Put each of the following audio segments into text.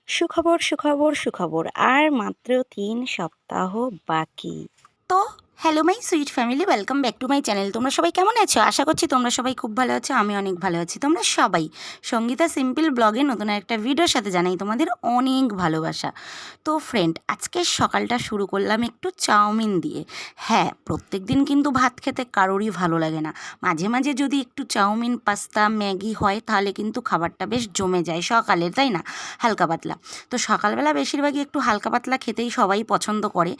সুখবর, সুখবর, সুখবর। আর মাত্র ৩ সপ্তাহ বাকি। তো hello my sweet family, welcome back to my channel. তোমরা সবাই কেমন আছো? আশা করছি তোমরা সবাই খুব ভালো আছো। আমি অনেক ভালো আছি। তোমরা সবাই সঙ্গীতা সিম্পল ব্লগে নতুন একটা ভিডিওর সাথে জানাই তোমাদের অনেক ভালোবাসা। তো ফ্রেন্ড, আজকের সকালটা শুরু করলাম একটু চাউমিন দিয়ে। হ্যাঁ, প্রত্যেক দিন কিন্তু ভাত খেতে কারোরই ভালো লাগে না। মাঝে মাঝে যদি একটু চাউমিন, পাস্তা, ম্যাগি হয় তাহলে কিন্তু খাবারটা বেশ জমে যায় সকালের, তাই না? হালকা পাতলা। তো সকালবেলা বেশিরভাগই একটু হালকা পাতলা খেতেই সবাই পছন্দ করে।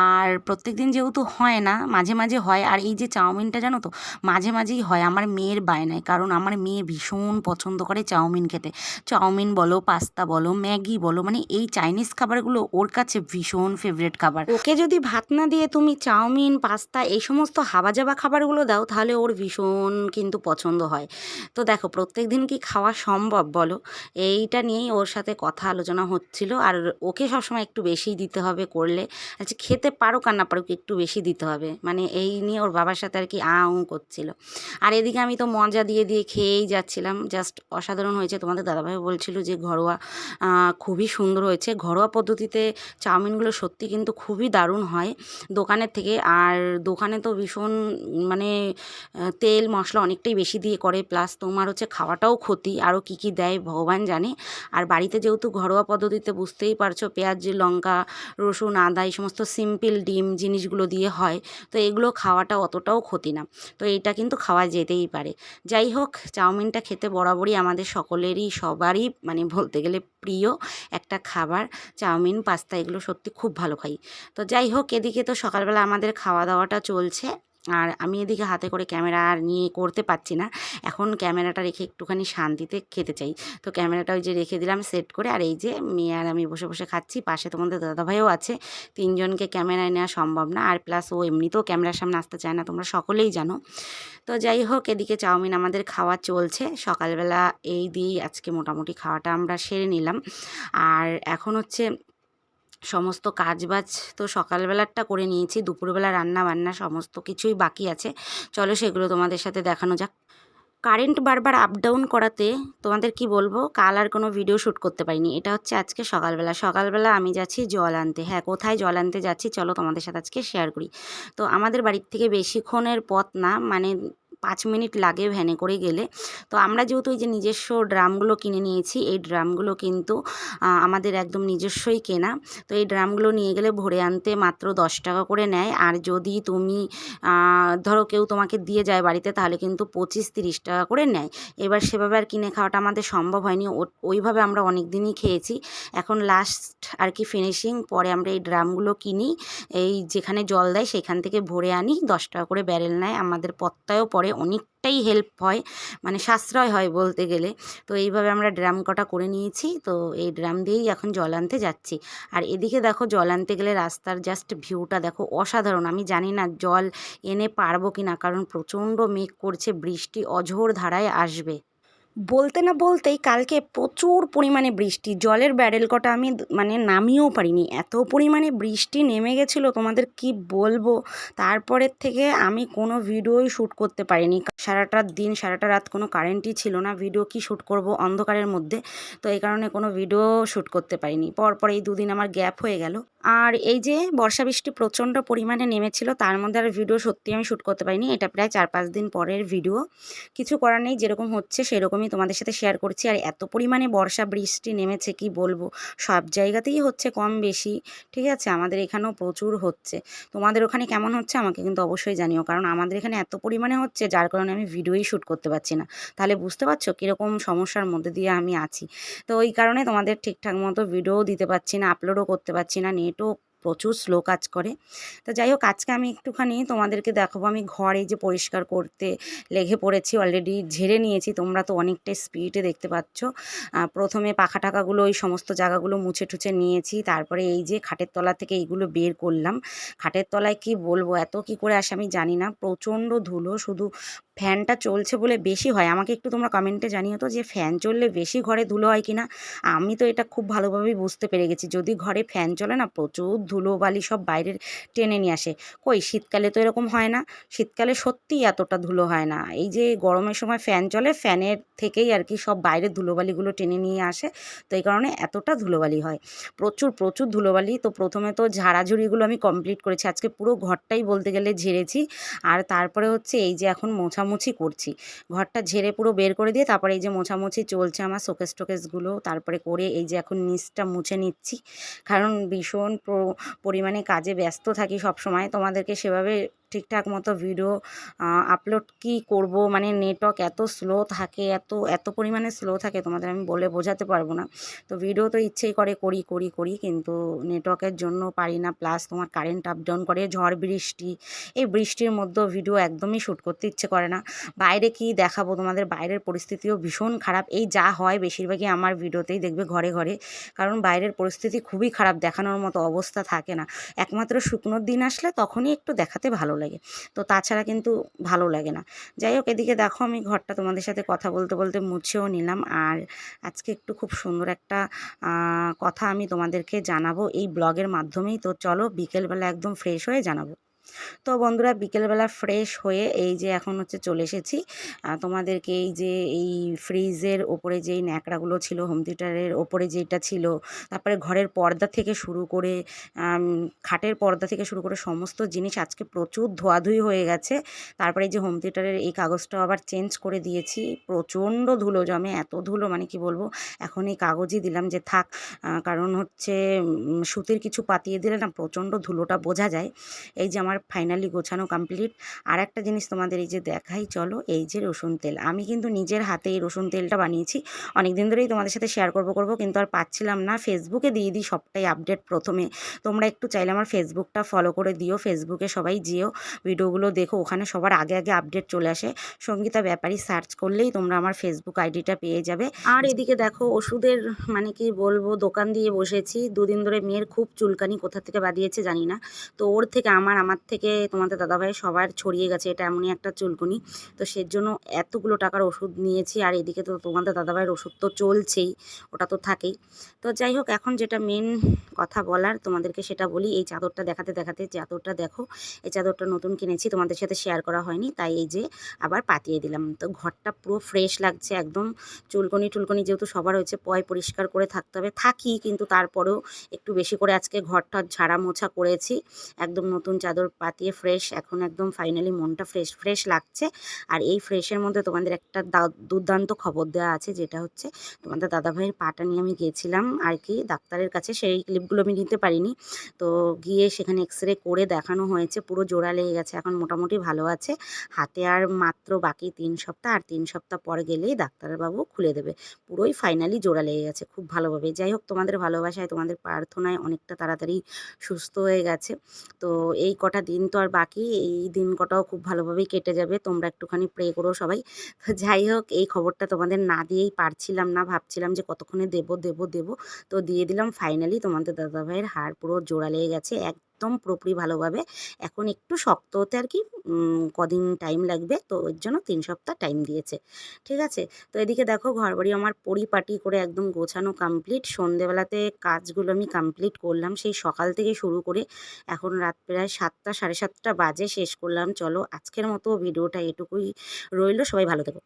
আর প্রত্যেক দিন যেহেতু হয় না, মাঝে মাঝে হয়। আর এই যে চাউমিনটা জানো তো, মাঝে মাঝেই হয় আমার মেয়ের বায়নায়, কারণ আমার মেয়ে ভীষণ পছন্দ করে চাউমিন খেতে। চাউমিন বলো, পাস্তা বলো, ম্যাগি বলো, মানে এই চাইনিজ খাবারগুলো ওর কাছে ভীষণ ফেভারিট খাবার। ওকে যদি ভাত না দিয়ে তুমি চাউমিন, পাস্তা এই সমস্ত হাবাজাবা খাবারগুলো দাও তাহলে ওর ভীষণ কিন্তু পছন্দ হয়। তো দেখো, প্রত্যেক দিন কি খাওয়া সম্ভব বলো? এইটা নিয়েই ওর সাথে কথা আলোচনা হচ্ছিল। আর ওকে সবসময় একটু বেশিই দিতে হবে করলে। আচ্ছা, খেতে পারুক আর না পারুক একটু বেশি দিতে হবে, মানে এই নিয়ে ওর বাবার সাথে আর কি করছিল। আর এদিকে আমি তো মজা দিয়ে দিয়ে খেয়েই যাচ্ছিলাম। জাস্ট অসাধারণ হয়েছে। তোমাদের দাদাভাই বলছিল যে ঘরোয়া, খুবই সুন্দর হয়েছে। ঘরোয়া পদ্ধতিতে চাউমিনগুলো সত্যি কিন্তু খুবই দারুণ হয় দোকানের থেকে। আর দোকানে তো ভীষণ মানে তেল মশলা অনেকটাই বেশি দিয়ে করে, প্লাস তোমার হচ্ছে খাওয়াটাও ক্ষতি, আরও কী কী দেয় ভগবান জানে। আর বাড়িতে যেহেতু ঘরোয়া পদ্ধতিতে বুঝতেই পারছো, পেঁয়াজ, লঙ্কা, রসুন, আদা এই সমস্ত সিম্পল ডিম জিনিসগুলো দিয়ে হয়, তো এগুলো খাওয়াটা অতটাও ক্ষতি না। তো এইটা কিন্তু খাওয়া যেতেই পারে। যাই হোক, চাউমিনটা খেতে বরাবরই আমাদের সকলেরই, সবারই মানে বলতে গেলে প্রিয় একটা খাবার। চাউমিন, পাস্তা এগুলো সত্যি খুব ভালো খাই। তো যাই হোক, এদিকে তো সকালবেলা আমাদের খাওয়া দাওয়াটা চলছে। আর আমি এদিকে হাতে করে ক্যামেরা আর নিয়ে করতে পারছি না। এখন ক্যামেরাটা রেখে একটুখানি শান্তিতে খেতে চাই। তো ক্যামেরাটা ওই যে রেখে দিলাম সেট করে। আর এই যে মেয়ে আর আমি বসে বসে খাচ্ছি, পাশে তোমাদের দাদাভাইও আছে। তিনজনকে ক্যামেরায় নেওয়া সম্ভব না। আর প্লাস ও এমনিতেও ক্যামেরার সামনে আসতে চায় না, তোমরা সকলেই জানো। তো যাই হোক, এদিকে চাউমিন আমাদের খাওয়া চলছে সকালবেলা। এই দিয়েই আজকে মোটামুটি খাওয়াটা আমরা সেরে নিলাম। আর এখন হচ্ছে সমস্ত কাজবাজ তো সকালবেলারটা করে নিয়েছি, দুপুরবেলা রান্না বান্না সমস্ত কিছুই বাকি আছে। চলো সেগুলো তোমাদের সাথে দেখানো যাক। কারেন্ট বারবার আপ ডাউন করাতে তোমাদের কি বলবো, কাল আর কোনো ভিডিও শ্যুট করতে পারিনি। এটা হচ্ছে আজকে সকালবেলা। সকালবেলা আমি যাচ্ছি জল আনতে। হ্যাঁ, কোথায় জল আনতে যাচ্ছি চলো তোমাদের সাথে আজকে শেয়ার করি। তো আমাদের বাড়ির থেকে বেশিক্ষণের পথ না, মানে ৫ মিনিট লাগে ভ্যানে করে গেলে। তো আমরা যেহেতু এই যে নিজস্ব ড্রামগুলো কিনে নিয়েছি, এই ড্রামগুলো কিন্তু আমাদের একদম নিজস্বই কেনা। তো এই ড্রামগুলো নিয়ে গেলে ভরে আনতে মাত্র ১০ টাকা করে নেয়। আর যদি তুমি ধরো কেউ তোমাকে দিয়ে যায় বাড়িতে, তাহলে কিন্তু ২৫-৩০ টাকা করে নেয়। এবার সেভাবে আর কিনে খাওয়াটা আমাদের সম্ভব হয়নি। ওইভাবে আমরা অনেক দিনই খেয়েছি। এখন লাস্ট আর কি ফিনিশিং, পরে আমরা এই ড্রামগুলো কিনি। এই যেখানে জল দেয় সেখান থেকে ভরে আনি, ১০ টাকা করে ব্যারেল নেয়। আমাদের পত্তায়ও পড়ে, অনেকটাই হেল্প হয়, মানে সাশ্রয় হয় বলতে গেলে। তো এইভাবে আমরা ড্রাম কটা করে নিয়েছি। তো এই ড্রাম দিয়েই এখন জল আনতে যাচ্ছি। আর এদিকে দেখো, জল আনতে গেলে রাস্তার জাস্ট ভিউটা দেখো, অসাধারণ। আমি জানি না জল এনে পারবো কি না, কারণ প্রচণ্ড মেঘ করছে, বৃষ্টি অঝোর ধারায় আসবে। বলতে না বলতেই কালকে প্রচুর পরিমাণে বৃষ্টি, জলের ব্যারেল কটা আমি মানে নামিয়েও পারিনি, এত পরিমাণে বৃষ্টি নেমে গেছিলো তোমাদের কি বলবো। তারপরের থেকে আমি কোনো ভিডিওই শ্যুট করতে পারিনি। সারাটা দিন সারাটা রাত কোনো কারেন্টই ছিল না, ভিডিও কি শ্যুট করব অন্ধকারের মধ্যে। তো এই কারণে কোনো ভিডিও শ্যুট করতে পারিনি। পরপর এই দুদিন আমার গ্যাপ হয়ে গেল। আর এই যে বর্ষা বৃষ্টি প্রচণ্ড পরিমাণে নেমেছিল, তার মধ্যে আর ভিডিও সত্যি আমি শ্যুট করতে পারিনি। এটা প্রায় ৪-৫ দিন পরের ভিডিও। কিছু করার নেই, যেরকম হচ্ছে সেরকমই তোমাদের সাথে শেয়ার করছি। আর এত পরিমাণে বর্ষা বৃষ্টি নেমেছে কি বলবো, সব জায়গাতেই হচ্ছে কম বেশি, ঠিক আছে? আমাদের এখানেও প্রচুর হচ্ছে। তোমাদের ওখানে কেমন হচ্ছে আমাকে কিন্তু অবশ্যই জানিও, কারণ আমাদের এখানে এত পরিমাণে হচ্ছে যার কারণে আমি ভিডিওই শ্যুট করতে পারছি না। তাহলে বুঝতে পারছো কীরকম সমস্যার মধ্যে দিয়ে আমি আছি। তো ওই কারণে তোমাদের ঠিকঠাক মতো ভিডিও দিতে পারছি না, আপলোডও করতে পারছি না, নেটও প্রচুর স্লো কাজ করে। তো যাই হোক, আজকে আমি একটুখানি তোমাদেরকে দেখাবো আমি ঘর এই যে পরিষ্কার করতে লেগে পড়েছি, অলরেডি ঝেড়ে নিয়েছি। তোমরা তো অনেকটাই স্পিডে দেখতে পাচ্ছ। প্রথমে পাখা টাকাগুলো ওই সমস্ত জায়গাগুলো মুছে টুছে নিয়েছি, তারপরে এই যে খাটের তলা থেকে এইগুলো বের করলাম। খাটের তলায় কি বলবো, এত কি করে আসে আমি জানি না, প্রচণ্ড ধুলো। শুধু ফ্যানটা চলছে বলে বেশি হয়। আমাকে একটু তোমরা কমেন্টে জানিও তো যে ফ্যান চললে বেশি ঘরে ধুলো হয় কি না। আমি তো এটা খুব ভালোভাবেই বুঝতে পেরে গেছি, যদি ঘরে ফ্যান চলে না প্রচুর ধুলোবালি সব বাইরের টেনে নিয়ে আসে। কই শীতকালে তো এরকম হয় না, শীতকালে সত্যিই এতটা ধুলো হয় না। এই যে গরমের সময় ফ্যান চলে, ফ্যানের থেকেই আর কি সব বাইরের ধুলোবালিগুলো টেনে নিয়ে আসে, তো এই কারণে এতটা ধুলোবালি হয়। প্রচুর প্রচুর ধুলোবালি। তো প্রথমে তো ঝাড়াঝুড়িগুলো আমি কমপ্লিট করেছি, আজকে পুরো ঘরটাই বলতে গেলে ঝেড়েছি। আর তারপরে হচ্ছে এই যে এখন মোছামুছি করছি, ঘরটা ঝেড়ে পুরো বের করে দিয়ে তারপরে এই যে মোছামুছি চলছে আমার শোকেস টোকেসগুলো, তারপরে করে এই যে এখন নিচটা মুছে নিচ্ছি। কারণ ভীষণ পরিমাণে কাজে ব্যস্ত থাকি সব সময়, তোমাদেরকে সেভাবে ঠিকঠাক মতো ভিডিও আপলোড কি করব, মানে নেটওয়ার্ক এত স্লো থাকে, এত এত পরিমাণে স্লো থাকে তোমাদের আমি বলে বোঝাতে পারবো না। তো ভিডিও তো ইচ্ছেই করে করি করি করি, কিন্তু নেটওয়ার্কের জন্য পারি না, প্লাস তোমার কারেন্ট আপ ডাউন করে, ঝড় বৃষ্টি, এই বৃষ্টির মধ্যেও ভিডিও একদমই শ্যুট করতে ইচ্ছে করে না। বাইরে কি দেখাবো তোমাদের, বাইরের পরিস্থিতিও ভীষণ খারাপ, এই যা হয় বেশিরভাগই আমার ভিডিওতেই দেখবে ঘরে ঘরে, কারণ বাইরের পরিস্থিতি খুবই খারাপ, দেখানোর মতো অবস্থা থাকে না। একমাত্র শুকনোর দিন আসলে তখনই একটু দেখাতে ভালো লাগে, তো তাছাড়া কিন্তু ভালো লাগে না। যাই হোক, এদিকে দেখো আমি ঘরটা তোমাদের সাথে কথা বলতে বলতে মুছেও নিলাম। আর আজকে একটু খুব সুন্দর একটা কথা আমি তোমাদেরকে জানাবো এই ব্লগের মাধ্যমেই, তো চলো বিকেলবেলা একদম ফ্রেশ হয়ে জানাবো। তো বন্ধুরা বিকেলবেলা ফ্রেশ হয়ে এই যে এখন হচ্ছে চলে এসেছি তোমাদেরকে এই যে এই ফ্রিজের ওপরে যেই ন্যাকড়াগুলো ছিল, হোম থিয়েটারের ওপরে যেটা ছিল, তারপরে ঘরের পর্দা থেকে শুরু করে খাটের পর্দা থেকে শুরু করে সমস্ত জিনিস আজকে প্রচুর ধোয়াধুয়ি হয়ে গেছে। তারপরে এই যে হোম থিয়েটারের এই কাগজটাও আবার চেঞ্জ করে দিয়েছি, প্রচণ্ড ধুলো জমে, এত ধুলো মানে কি বলবো। এখন এই কাগজই দিলাম যে থাক, কারণ হচ্ছে সুতির কিছু পাতিয়ে দিলে না প্রচণ্ড ধুলোটা বোঝা যায়। এই যে আমার ফাইনালি গোছানো কমপ্লিট। আর একটা জিনিস তোমাদের এই যে দেখাই, চলো এই যে রসুন তেল, আমি কিন্তু নিজের হাতে এই রসুন তেলটা বানিয়েছি। অনেক দিন ধরেই তোমাদের সাথে শেয়ার করব কিন্তু আর পাচ্ছিলাম না, ফেসবুকে দিয়ে দিই সবটাই আপডেট প্রথমে। তোমরা একটু চাইলে আমার ফেসবুকটা ফলো করে দিও, ফেসবুকে সবাই যেও ভিডিওগুলো দেখো, ওখানে সবার আগে আগে আপডেট চলে আসে। সঙ্গীতা ব্যাপারী সার্চ করলেই তোমরা আমার ফেসবুক আইডিটা পেয়ে যাবে। আর এদিকে দেখো ওষুধের মানে কি বলবো দোকান দিয়ে বসেছি, দুদিন ধরে মেয়ের খুব চুলকানি, কোথা থেকে বাদিয়েছে জানি না, তো ওর থেকে আমার থেকে তোমাদের দাদাভাই সবার ছড়িয়ে গেছে, এটা এমনই একটা চুলকুনি। তো সেজন্য এতগুলো টাকার ওষুধ নিয়েছি, আর এদিকে তো তোমাদের দাদাভাইয়ের ওষুধ তো চলছেই, ওটা তো থাকেই। তো যাই হোক, এখন যেটা মেন কথা বলার তোমাদেরকে সেটা বলি, এই চাদরটা দেখাতে দেখাতে, চাদরটা দেখো, এই চাদরটা নতুন কিনেছি, তোমাদের সাথে শেয়ার করা হয়নি, তাই এই যে আবার পাতিয়ে দিলাম। তো ঘরটা পুরো ফ্রেশ লাগছে একদম, চুলকনি টুলকনি যেহেতু সবার হয়েছে, পরিষ্কার করে থাকতে হবে, থাকি কিন্তু তারপরেও একটু বেশি করে আজকে ঘরটা ঝাড়া মোছা করেছি, একদম নতুন চাদর পাতিয়ে ফ্রেশ, এখন একদম ফাইনালি মনটা ফ্রেশ ফ্রেশ লাগছে। আর এই ফ্রেশের মধ্যে তোমাদের একটা দুর্দান্ত খবর দেওয়া আছে, যেটা হচ্ছে তোমাদের দাদাভাইয়ের পাটা নিয়ে আমি গিয়েছিলাম আর কি ডাক্তারের কাছে, সেই ক্লিপগুলো আমি নিতে পারিনি। তো গিয়ে সেখানে এক্সরে করে দেখানো হয়েছে, পুরো জোড়া লেগে গেছে, এখন মোটামুটি ভালো আছে। হাতে আর মাত্র বাকি 3 সপ্তাহ, আর 3 সপ্তাহ পর গেলেই ডাক্তারবাবু খুলে দেবে, পুরোই ফাইনালি জোড়া লেগে গেছে খুব ভালোভাবে। যাই হোক, তোমাদের ভালোবাসায় তোমাদের প্রার্থনায় অনেকটা তাড়াতাড়ি সুস্থ হয়ে গেছে। তো এই কটা দিন তো আর বাকি, এই দিন কটাও খুব ভালোভাবেই কেটে যাবে, তোমরা একটুখানি প্রে করো সবাই। তো যাই হোক, এই খবরটা তোমাদের না দিয়েই পারছিলাম না, ভাবছিলাম যে কতক্ষণে দেবো দেবো দেবো, তো দিয়ে দিলাম। ফাইনালি তোমাদের দাদাভাইয়ের হাড় পুরো জোড়া লেগে গেছে একদম পুরোপুরি ভালোভাবে। এখন একটু শক্ত হতে আর কি কদিন টাইম লাগবে, তো ওর জন্য 3 সপ্তাহ টাইম দিয়েছে, ঠিক আছে। তো এদিকে দেখো ঘরবাড়ি আমার পরিপাটি করে একদম গোছানো কমপ্লিট, সন্ধেবেলাতে কাজগুলো আমি কমপ্লিট করলাম, সেই সকাল থেকে শুরু করে এখন রাত প্রায় 7টা 7:30 বাজে শেষ করলাম। চলো আজকের মতো ভিডিওটা এটুকুই রইলো, সবাই ভালো থেকো।